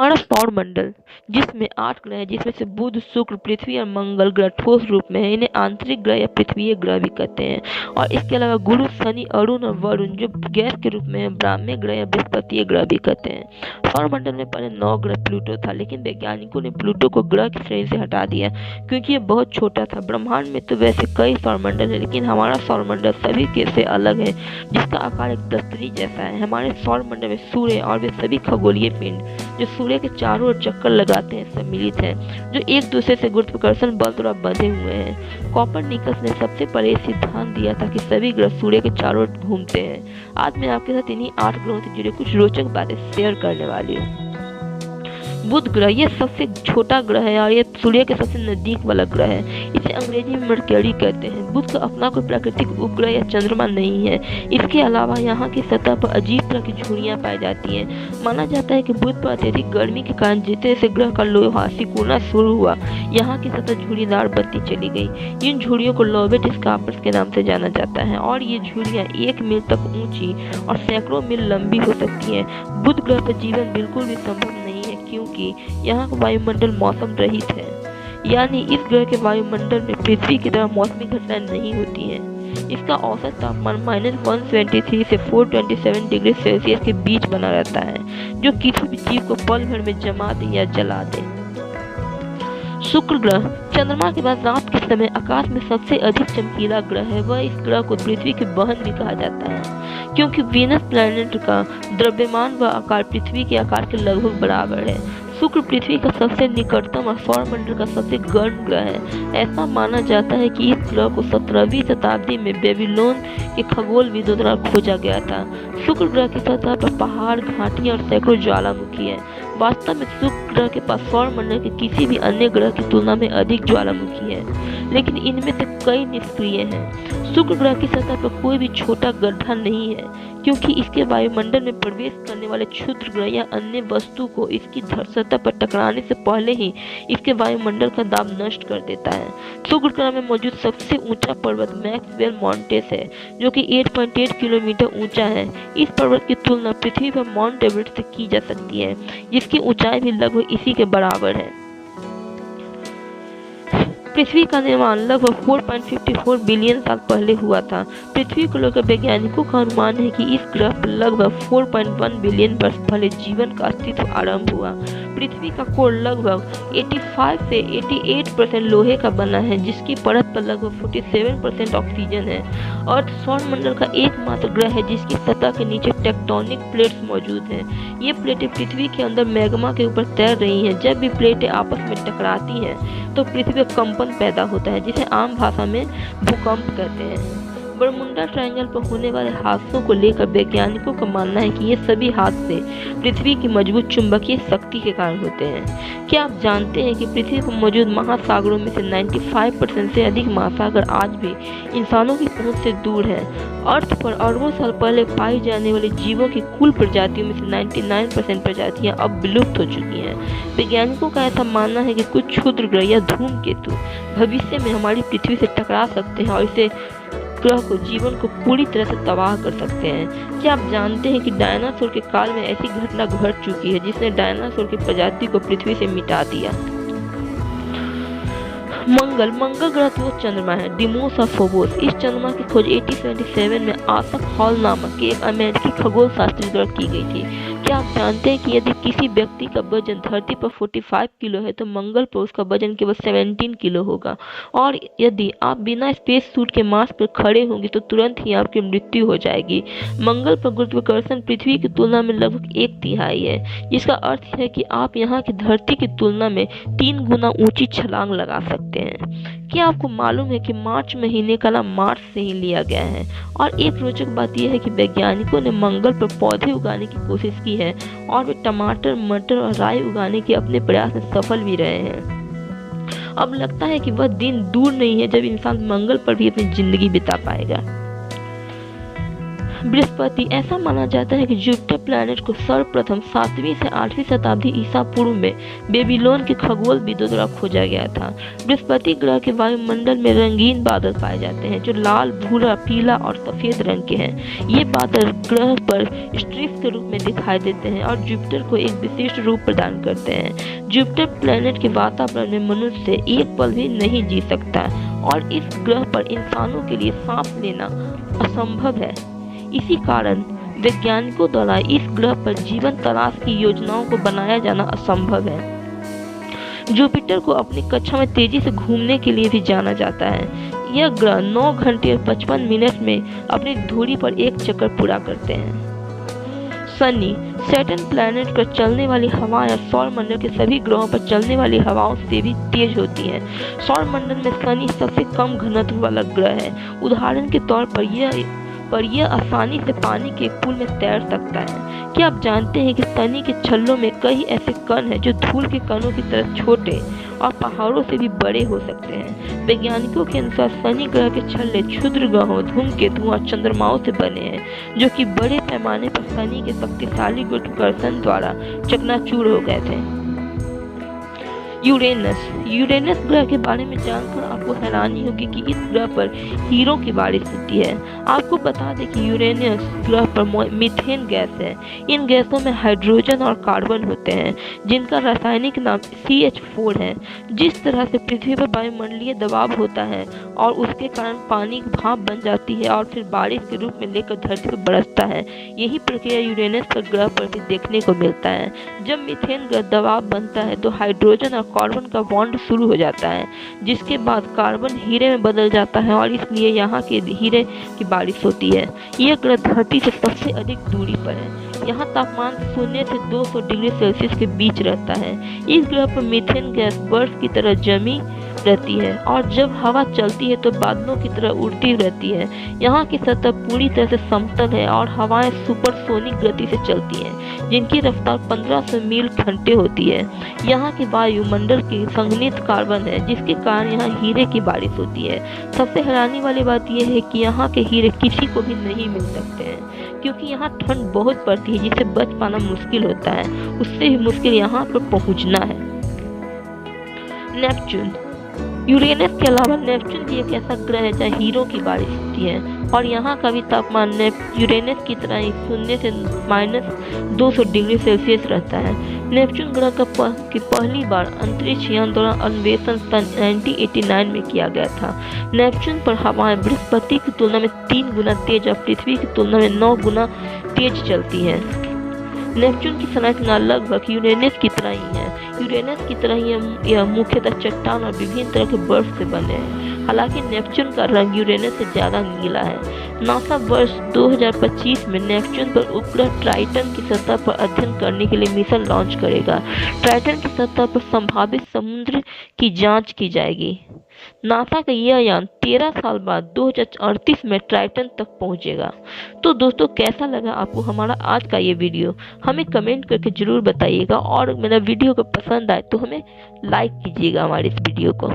हमारा सौर मंडल जिसमें 8 ग्रह हैं, जिसमें से बुध, शुक्र, पृथ्वी और मंगल ग्रह ठोस रूप में है। इन्हें आंतरिक ग्रह या पृथ्वीय ग्रह भी कहते हैं। और इसके अलावा गुरु, शनि, अरुण और वरुण जो गैस के रूप में है, ब्राह्मण ग्रह या बृहस्पतिय ग्रह भी कहते हैं। सौर मंडल में पहले 9 ग्रह प्लूटो था, लेकिन वैज्ञानिकों ने प्लूटो को ग्रह की श्रेणी से हटा दिया क्योंकि ये बहुत छोटा था। ब्रह्मांड में तो वैसे कई सौर मंडल है, लेकिन हमारा सौर मंडल सभी के से अलग है, जिसका आकार एक दस्तरी जैसा है। हमारे सौर मंडल में सूर्य और वे सभी खगोलीय पिंड जो सूर्य के चारों ओर चक्कर लगाते हैं सम्मिलित हैं, जो एक दूसरे से गुरुत्वाकर्षण बल द्वारा बंधे हुए हैं। कॉपरनिकस ने सबसे पहले सिद्धांत दिया था कि सभी ग्रह सूर्य के चारों ओर घूमते हैं। आज मैं आपके साथ इन्हीं 8 ग्रहों से जुड़े कुछ रोचक बातें शेयर करने वाली हूँ। बुध ग्रह ये सबसे छोटा ग्रह है और ये सूर्य के सबसे नजदीक वाला ग्रह है। इसे अंग्रेजी में मर्क्यूरी कहते हैं। बुध का अपना कोई प्राकृतिक उपग्रह या चंद्रमा नहीं है। इसके अलावा यहाँ की सतह पर अजीब तरह की झुर्रियाँ पाई जाती हैं। माना जाता है कि बुध पर अत्यधिक गर्मी के कारण जितने से ग्रह का लोहा सिकुड़ना शुरू हुआ, यहाँ की सतह झुर्रीदार बनती चली गई। इन झुर्रियों को लोबेट स्कार्प्स के नाम से जाना जाता है और ये झुर्रियाँ 1 मील तक ऊंची और सैकड़ों मील लंबी हो सकती हैं। बुध ग्रह पर जीवन बिल्कुल भी संभव नहीं है क्योंकि यहाँ का वायुमंडल मौसम रहित है, यानी इस ग्रह के वायुमंडल में पृथ्वी की तरह मौसमी घटनाएं नहीं होती हैं। इसका औसत तापमान -123 से 427 डिग्री सेल्सियस के बीच बना रहता है, जो किसी भी जीव को पल भर में जमा दे या जला दे। शुक्र ग्रह चंद्रमा के बाद रात के समय आकाश में सबसे अधिक चमकीला ग्रह है। वह इस ग्रह को पृथ्वी की बहन भी कहा जाता है क्योंकि वीनस प्लैनेट का द्रव्यमान व आकार पृथ्वी के आकार के लगभग बराबर है। शुक्र पृथ्वी का सबसे निकटतम और सौरमंडल का सबसे गर्म ग्रह है। ऐसा माना जाता है कि इस ग्रह को 17वीं शताब्दी में बेबीलोन के खगोलविदों द्वारा खोजा गया था। शुक्र ग्रह की सतह पर पहाड़, घाटियां और सैकड़ों ज्वालामुखी हैं। वास्तव में शुक्र ग्रह के पास सौरमंडल के किसी भी अन्य ग्रह की तुलना में अधिक ज्वालामुखी है, लेकिन इनमें से कई निष्क्रिय हैं। शुक्र ग्रह की सतह पर कोई भी छोटा गड्ढा नहीं है क्योंकि इसके वायुमंडल में प्रवेश करने वाले क्षुद्र ग्रह या अन्य वस्तु को इसकी सतह पर टकराने से पहले ही इसके वायुमंडल का दाब नष्ट कर देता है। शुक्र ग्रह में मौजूद सबसे ऊंचा पर्वत मैक्सवेल माउंटेन है, जो कि 8.8 किलोमीटर ऊंचा है। इस पर्वत की तुलना पृथ्वी पर माउंट एवरेस्ट से की जा सकती है, जिसकी ऊंचाई भी लगभग इसी के बराबर है। पृथ्वी का निर्माण लगभग 4.54 बिलियन साल पहले हुआ था। पृथ्वी को लेकर वैज्ञानिकों का अनुमान है कि इस ग्रह पर लगभग 4.1 बिलियन वर्ष पहले जीवन का अस्तित्व आरंभ हुआ। पृथ्वी का कोर लगभग 85 से 88% लोहे का बना है, जिसकी परत पर लगभग 47% ऑक्सीजन है। अर्थ सौरमंडल का एकमात्र ग्रह है जिसकी सतह के नीचे टेक्टोनिक प्लेट्स मौजूद हैं। ये प्लेटें पृथ्वी के अंदर मैग्मा के ऊपर तैर रही हैं। जब भी प्लेटें आपस में टकराती हैं तो पृथ्वी में कंपन पैदा होता है, जिसे आम भाषा में भूकंप कहते हैं। बरमुंडा ट्रायंगल पर होने वाले हादसों को लेकर वैज्ञानिकों का मानना है कि ये सभी हादसे पृथ्वी की मजबूत चुंबकीय शक्ति के कारण होते हैं। क्या आप जानते हैं कि पृथ्वी पर मौजूद महासागरों में से 95% से अधिक महासागर आज भी इंसानों की पहुंच से दूर हैं? अर्थ पर अरबों साल पहले पाई जाने वाले जीवों की कुल प्रजातियों में से 99% प्रजातियां अब विलुप्त हो चुकी हैं। वैज्ञानिकों का ऐसा मानना है कि कुछ क्षुद्र ग्रह या धूमकेतु भविष्य में हमारी पृथ्वी से टकरा सकते हैं और इसे ग्रह को जीवन को पूरी तरह से तबाह कर सकते हैं। क्या आप जानते हैं कि डायनासोर के काल में ऐसी घटना घट चुकी है जिसने डायनासोर की प्रजाति को पृथ्वी से मिटा दिया? मंगल ग्रह तो चंद्रमा है, डिमोस और फोबोस। इस चंद्रमा की खोज 1877 में आसफ हॉल नामक एक अमेरिकी खगोल शास्त्री द्वारा की गई थी। क्या आप जानते हैं कि यदि किसी व्यक्ति का वजन धरती पर 45 किलो है तो मंगल पर उसका वजन केवल 17 किलो होगा, और यदि आप बिना स्पेस सूट के मार्स पर खड़े होंगे तो तुरंत ही आपकी मृत्यु हो जाएगी। मंगल पर गुरुत्वाकर्षण पृथ्वी की तुलना में लगभग 1/3 है, जिसका अर्थ है कि आप यहाँ की धरती की तुलना में 3 गुना ऊंची छलांग लगा सकते हैं। क्या आपको मालूम है कि मार्च महीने का नाम मार्च से ही लिया गया है? और एक रोचक बात यह है कि वैज्ञानिकों ने मंगल पर पौधे उगाने की कोशिश की है और वे टमाटर, मटर और राई उगाने के अपने प्रयास में सफल भी रहे हैं। अब लगता है कि वह दिन दूर नहीं है जब इंसान मंगल पर भी अपनी जिंदगी बिता पाएगा। बृहस्पति, ऐसा माना जाता है कि जुपिटर प्लैनेट को सर्वप्रथम 7वीं से 8वीं शताब्दी ईसा पूर्व में बेबीलोन के खगोलविदों द्वारा खोजा गया था। बृहस्पति ग्रह के वायुमंडल में रंगीन बादल पाए जाते हैं जो लाल, भूरा, पीला और सफेद रंग के हैं। ये बादल ग्रह पर स्ट्रिप्स के रूप में दिखाई देते हैं और जुपिटर को एक विशिष्ट रूप प्रदान करते हैं। जुपिटर प्लैनेट के वातावरण में मनुष्य एक पल भी नहीं जी सकता और इस ग्रह पर इंसानों के लिए सांस लेना असंभव है। इसी कारण वैज्ञानिकों द्वारा इस ग्रह पर जीवन तलाश की योजनाओं को बनाया जाना असंभव है। जुपिटर को अपनी कक्षा में तेजी से घूमने के लिए भी जाना जाता है। यह ग्रह 9 घंटे और 55 मिनट में अपनी धुरी पर एक चक्कर पूरा करते हैं। शनि, सैटर्न प्लैनेट पर चलने वाली हवाएं सौरमंडल के सभी ग्रहों पर चलने वाली हवाओं से भी तेज होती हैं। सौरमंडल में शनि सबसे कम घनत्व वाला ग्रह है। उदाहरण के तौर पर यह आसानी से पानी के पूल में तैर सकता है। क्या आप जानते हैं कि शनि के छल्लों में कई ऐसे कण हैं जो धूल के कणों की तरह छोटे और पहाड़ों से भी बड़े हो सकते हैं। वैज्ञानिकों के अनुसार शनि ग्रह के छल्ले क्षुद्र ग्रहों, धूमकेतुओं और चंद्रमाओं से बने हैं जो कि बड़े पैमाने पर शनि के शक्तिशाली गुरुत्वाकर्षण द्वारा चकनाचूर हो गए थे। यूरेनस ग्रह के बारे में जानकर आपको हैरानी होगी कि इस ग्रह पर हीरों की बारिश होती है। आपको बता दें कि यूरेनस ग्रह पर मीथेन गैस है। इन गैसों में हाइड्रोजन और कार्बन होते हैं जिनका रासायनिक नाम CH4 है। जिस तरह से पृथ्वी पर वायुमंडलीय दबाव होता है और उसके कारण पानी की भाप बन जाती है और फिर बारिश के रूप में लेकर धरती पर बरसता है, यही प्रक्रिया यूरेनस पर ग्रह पर भी देखने को मिलता है। जब मीथेन गैस दबाव बनता है तो हाइड्रोजन और कार्बन का बॉन्ड शुरू हो जाता है, जिसके बाद कार्बन हीरे में बदल जाता है और इसलिए यहाँ के हीरे की बारिश होती है। यह ग्रह धरती से सबसे अधिक दूरी पर है। यहाँ तापमान 0 से 200 डिग्री सेल्सियस के बीच रहता है। इस ग्रह पर मीथेन गैस बर्फ की तरह जमी रहती है और जब हवा चलती है तो बादलों की तरह उड़ती रहती है। यहाँ की सतह पूरी तरह से समतल है और हवाएं सुपरसोनिक गति से चलती हैं जिनकी रफ्तार 1500 मील घंटे होती है। यहाँ की वायुमंडल की संघनित कार्बन है जिसके कारण यहाँ हीरे की बारिश होती है। सबसे हैरानी वाली बात यह है कि यहाँ के हीरे किसी को भी नहीं मिल सकते हैं क्योंकि यहाँ ठंड बहुत पड़ती है जिससे बच पाना मुश्किल होता है। उससे भी मुश्किल यहाँ पर पहुँचना है। नेपच्यून, यूरेनस के अलावा नेपच्यून भी एक ऐसा ग्रह है जहाँ हीरों की बारिश होती है और यहाँ का भी तापमान यूरेनस की तरह ही 0 से -200 डिग्री सेल्सियस रहता है। नेपच्यून ग्रह की पहली बार अंतरिक्ष यान द्वारा अन्वेषण सन 1989 में किया गया था। नेपच्यून पर हवाएं बृहस्पति की तुलना में 3 गुना तेज और पृथ्वी की तुलना में 9 गुना तेज चलती है। नेपच्यून की संरचना लगभग यूरेनस की तरह ही है। यूरेनस की तरह ही यह मुख्यतः चट्टान और विभिन्न तरह के बर्फ से बने हैं। हालांकि नेपच्यून का रंग यूरेनस से ज़्यादा नीला है। नासा वर्ष 2025 में नेपच्यून पर उपग्रह ट्राइटन की सतह पर अध्ययन करने के लिए मिशन लॉन्च करेगा। ट्राइटन की सतह पर संभावित समुद्र की जांच की जाएगी। नासा का यह यान 13 साल बाद 2038 में ट्राइटन तक पहुंचेगा। तो दोस्तों, कैसा लगा आपको हमारा आज का ये वीडियो? हमें कमेंट करके जरूर बताइएगा और मेरा वीडियो को पसंद आए तो हमें लाइक कीजिएगा हमारे इस वीडियो को।